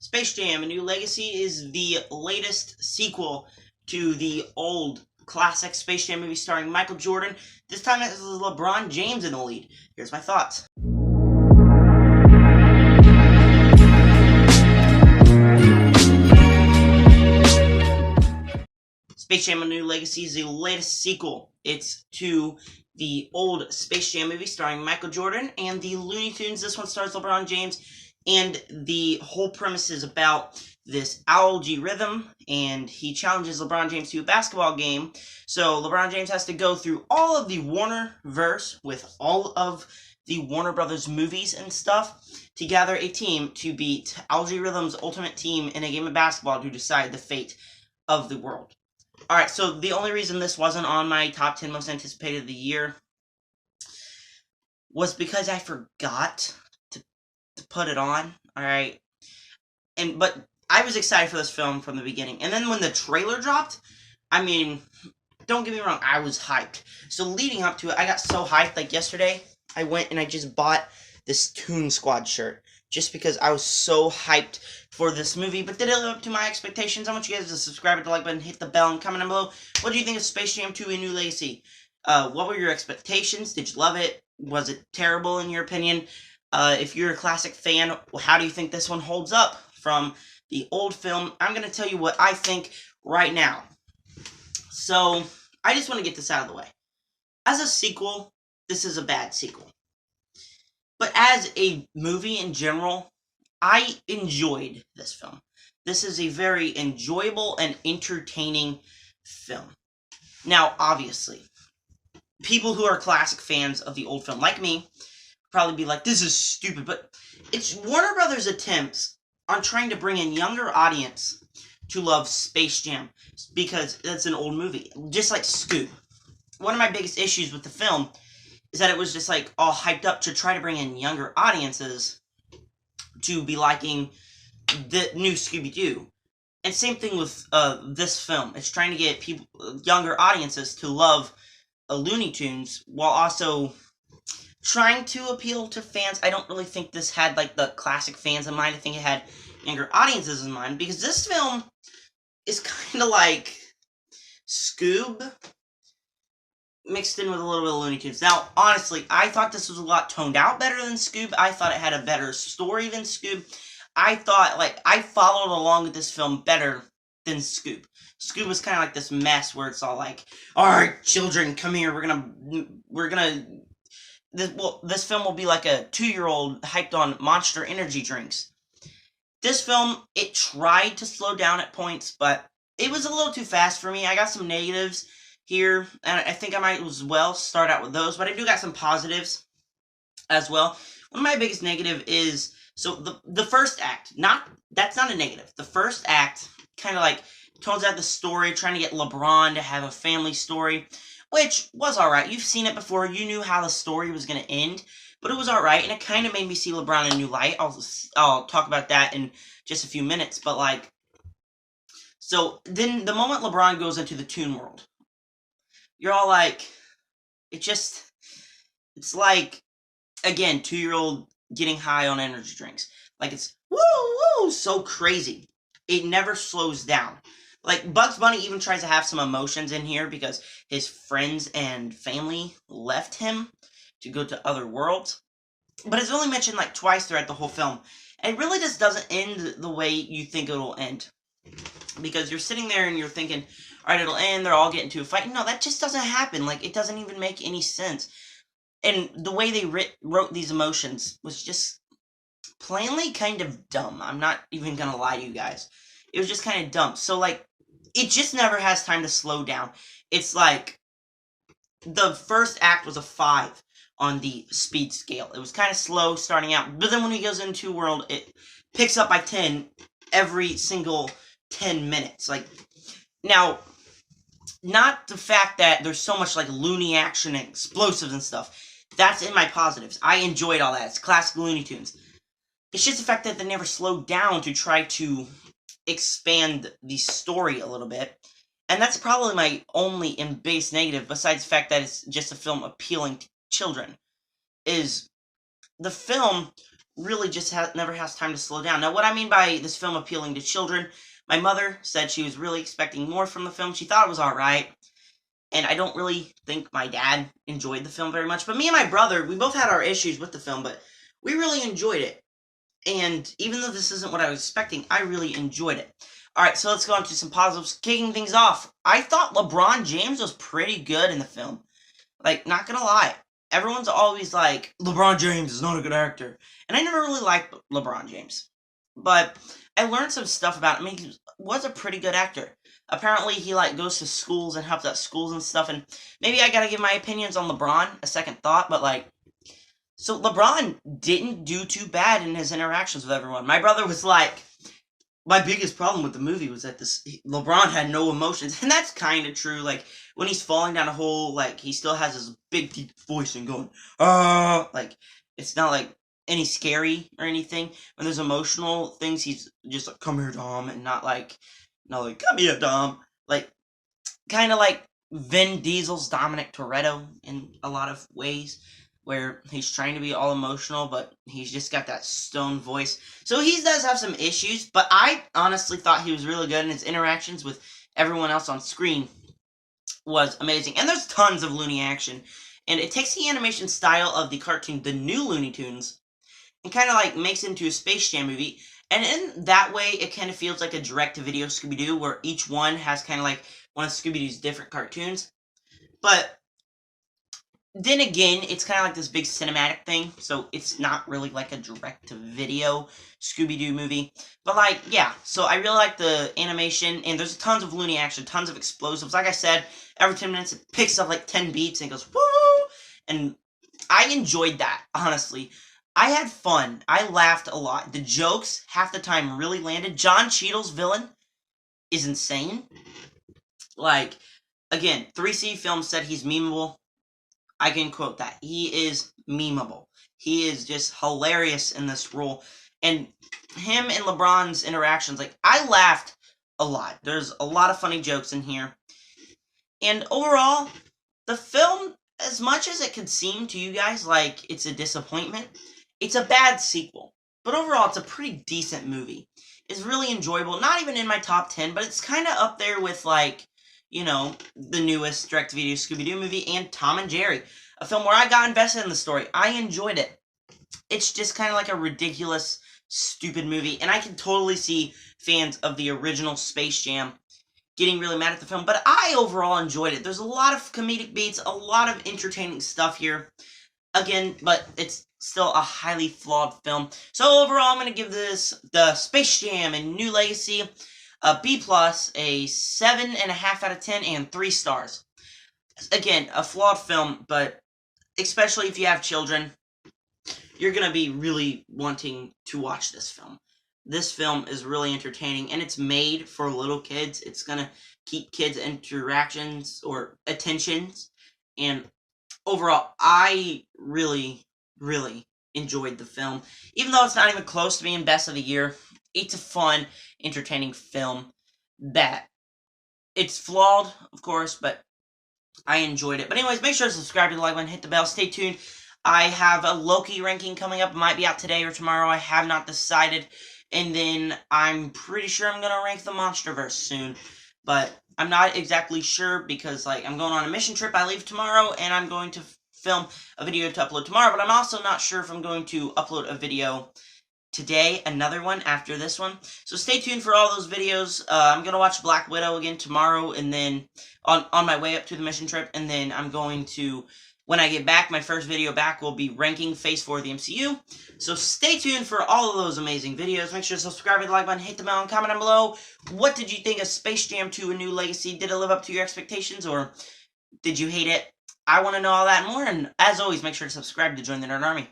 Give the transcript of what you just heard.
Space Jam: A New Legacy is the latest sequel to the old classic Space Jam movie starring Michael Jordan. This time it has LeBron James in the lead. Here's my thoughts. Space Jam: A New Legacy is the latest sequel. It's to the old Space Jam movie starring Michael Jordan and the Looney Tunes. This one stars LeBron James, and the whole premise is about this Al-G Rhythm, and he challenges LeBron James to a basketball game. So LeBron James has to go through all of the Warner-verse with all of the Warner Brothers movies and stuff to gather a team to beat Al-G Rhythm's ultimate team in a game of basketball to decide the fate of the world. Alright, so the only reason this wasn't on my top 10 most anticipated of the year was because I forgot to put it on, alright? But I was excited for this film from the beginning. And then when the trailer dropped, I mean, don't get me wrong, I was hyped. So leading up to it, I got so hyped, like yesterday, I went and I just bought this Toon Squad shirt. Just because I was so hyped for this movie. But did it live up to my expectations? I want you guys to subscribe, hit the like button, hit the bell, and comment down below. What do you think of Space Jam 2: A New Legacy? What were your expectations? Did you love it? Was it terrible in your opinion? If you're a classic fan, how do you think this one holds up from the old film? I'm going to tell you what I think right now. So, I just want to get this out of the way. As a sequel, this is a bad sequel. But as a movie in general, I enjoyed this film. This is a very enjoyable and entertaining film. Now, obviously, people who are classic fans of the old film, like me, probably be like, this is stupid. But it's Warner Brothers' attempts on trying to bring in younger audience to love Space Jam, because it's an old movie. Just like Scoob. One of my biggest issues with the film is that it was just like all hyped up to try to bring in younger audiences to be liking the new Scooby-Doo. And same thing with this film. It's trying to get people, younger audiences to love Looney Tunes while also trying to appeal to fans. I don't really think this had like the classic fans in mind. I think it had younger audiences in mind, because this film is kind of like Scoob mixed in with a little bit of Looney Tunes. Now, honestly, I thought this was a lot toned out better than Scoob. I thought it had a better story than Scoob. I thought, like, I followed along with this film better than Scoob. Scoob was kind of like this mess where it's all like, alright, children, come here, this film will be like a 2-year-old hyped on Monster energy drinks. This film, it tried to slow down at points, but it was a little too fast for me. I got some negatives here, and I think I might as well start out with those, but I do got some positives as well. One of my biggest negative is, so the first act, that's not a negative. The first act kind of like tones out the story, trying to get LeBron to have a family story, which was alright. You've seen it before, you knew how the story was going to end, but it was alright, and it kind of made me see LeBron in a new light. I'll talk about that in just a few minutes, but like, so then the moment LeBron goes into the Toon World, you're all like, it's like, again, 2-year-old getting high on energy drinks. Like, it's, woo, so crazy. It never slows down. Like, Bugs Bunny even tries to have some emotions in here because his friends and family left him to go to other worlds. But it's only mentioned, like, twice throughout the whole film. And it really just doesn't end the way you think it'll end. Because you're sitting there and you're thinking, alright, it'll end, they're all getting into a fight. No, that just doesn't happen. Like, it doesn't even make any sense. And the way they wrote these emotions was just plainly kind of dumb. I'm not even gonna lie to you guys. It was just kind of dumb. So, like, it just never has time to slow down. It's like, the first act was a 5 on the speed scale. It was kind of slow starting out, but then when he goes into world, it picks up by 10 every single 10 minutes. Like, now, not the fact that there's so much, like, Looney action and explosives and stuff. That's in my positives. I enjoyed all that. It's classic Looney Tunes. It's just the fact that they never slowed down to try to expand the story a little bit. And that's probably my only and base negative, besides the fact that it's just a film appealing to children, is the film really just never has time to slow down. Now, what I mean by this film appealing to children, my mother said she was really expecting more from the film. She thought it was alright. And I don't really think my dad enjoyed the film very much. But me and my brother, we both had our issues with the film, but we really enjoyed it. And even though this isn't what I was expecting, I really enjoyed it. Alright, so let's go on to some positives. Kicking things off, I thought LeBron James was pretty good in the film. Like, not gonna lie. Everyone's always like, LeBron James is not a good actor. And I never really liked LeBron James. But I learned some stuff about him. I mean, he was a pretty good actor. Apparently, he, like, goes to schools and helps out schools and stuff. And maybe I gotta give my opinions on LeBron a second thought. But, like, so LeBron didn't do too bad in his interactions with everyone. My brother was like, my biggest problem with the movie was that LeBron had no emotions, and that's kind of true. Like, when he's falling down a hole, like, he still has his big deep voice and going, like, it's not like any scary or anything. When there's emotional things, he's just like, come here, Dom, and not like, come here, Dom. Like, kind of like Vin Diesel's Dominic Toretto in a lot of ways, where he's trying to be all emotional, but he's just got that stone voice. So he does have some issues, but I honestly thought he was really good, and his interactions with everyone else on screen was amazing. And there's tons of Looney action, and it takes the animation style of the cartoon, the new Looney Tunes, and kind of like makes it into a Space Jam movie. And in that way, it kind of feels like a direct-to-video Scooby-Doo, where each one has kind of like one of Scooby-Doo's different cartoons. But then again, it's kind of like this big cinematic thing, so it's not really like a direct-to-video Scooby-Doo movie. But, like, yeah, so I really like the animation, and there's tons of Looney action, tons of explosives. Like I said, every 10 minutes it picks up like 10 beats and goes, woo! And I enjoyed that, honestly. I had fun. I laughed a lot. The jokes, half the time, really landed. John Cheadle's villain is insane. Like, again, 3C Films said he's memeable. I can quote that. He is memeable. He is just hilarious in this role. And him and LeBron's interactions, like, I laughed a lot. There's a lot of funny jokes in here. And overall, the film, as much as it could seem to you guys like it's a disappointment, it's a bad sequel. But overall, it's a pretty decent movie. It's really enjoyable. Not even in my top 10, but it's kind of up there with, like, you know, the newest direct-to-video Scooby-Doo movie and Tom and Jerry. A film where I got invested in the story. I enjoyed it. It's just kind of like a ridiculous, stupid movie. And I can totally see fans of the original Space Jam getting really mad at the film. But I overall enjoyed it. There's a lot of comedic beats, a lot of entertaining stuff here. Again, but it's still a highly flawed film. So overall, I'm going to give this, the Space Jam and New Legacy, a B+, a 7.5 out of 10, and 3 stars. Again, a flawed film, but especially if you have children, you're going to be really wanting to watch this film. This film is really entertaining, and it's made for little kids. It's going to keep kids' interactions or attentions, and overall, I really, really enjoyed the film. Even though it's not even close to being best of the year, it's a fun, entertaining film that it's flawed, of course, but I enjoyed it. But anyways, make sure to subscribe to the like button, hit the bell, stay tuned. I have a Loki ranking coming up. It might be out today or tomorrow. I have not decided. And then I'm pretty sure I'm going to rank the Monsterverse soon. But I'm not exactly sure because, like, I'm going on a mission trip. I leave tomorrow, and I'm going to film a video to upload tomorrow. But I'm also not sure if I'm going to upload a video today, another one after this one. So stay tuned for all those videos. I'm going to watch Black Widow again tomorrow, and then on my way up to the mission trip. And then I'm going to, when I get back, my first video back will be ranking Phase 4 of the MCU. So stay tuned for all of those amazing videos. Make sure to subscribe, hit the like button, hit the bell, and comment down below. What did you think of Space Jam 2: A New Legacy? Did it live up to your expectations, or did you hate it? I want to know all that and more. And as always, make sure to subscribe to join the Nerd Army.